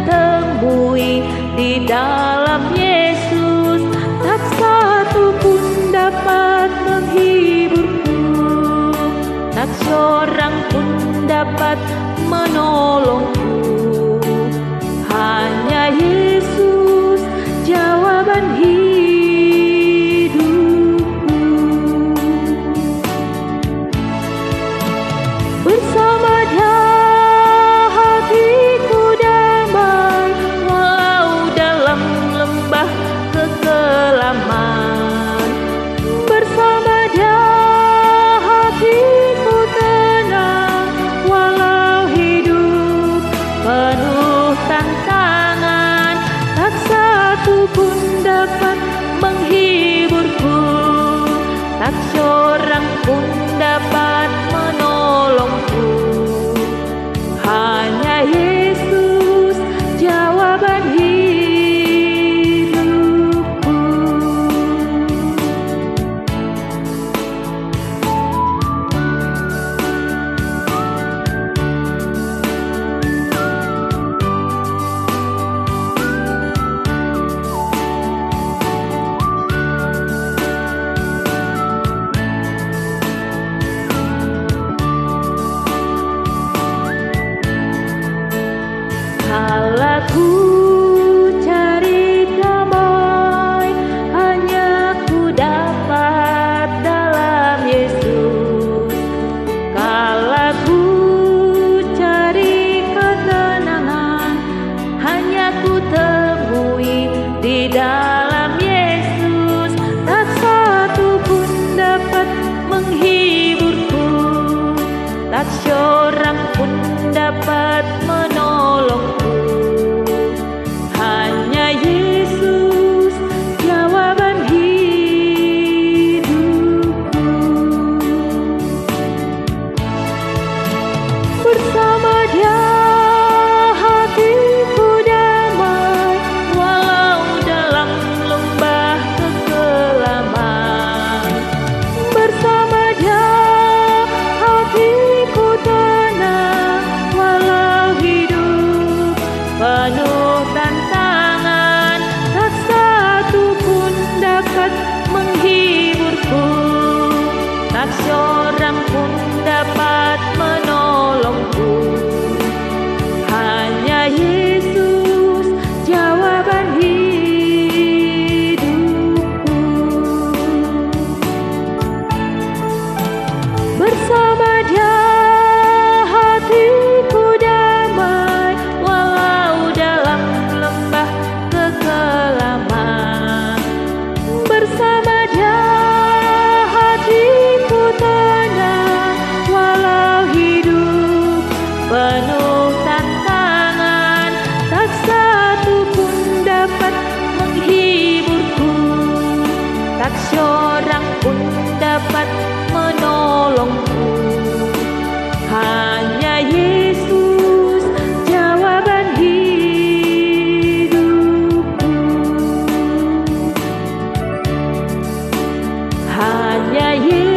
temui di dalam Yesus, tak satu pun dapat menghiburku, tak seorang pun dapat menolongku. Hanya Yesus jawaban hidupku. Bersama Dia hatiku damai, walau dalam lembah kekelaman. Bersama Dia hatiku tenang, walau hidup penuh tantangan. Tak satu pun dapat menghiburku, tak seorang pun dapat menolongku. Hanya Yesus jawaban hidupku. Kala ku cari damai, hanya ku dapat dalam Yesus. Kala ku cari ketenangan, hanya ku temui di dalam Yesus. Tak satu pun dapat menghiburku, tak seorang pun dapat menolongku. Hanya Yesus jawaban hidupku. Bersama Dia hatiku damai, walau dalam lembah kekelaman. Bersama Dia hatiku tenang, walau hidup penuh tantangan. Tak satu pun dapat menghiburku, tak seorang pun dapat menolongku. Hanya Yesus jawaban hidupku. Bersama Dia hatiku damai, walau dalam lembah kekelaman. Bersama Dia hatiku tenang, walau hidup penuh tantangan. Tak satu pun dapat menghiburku, tak seorang pun dapat menolongku. Hanya Yesus jawaban hidupku. Hanya Yesus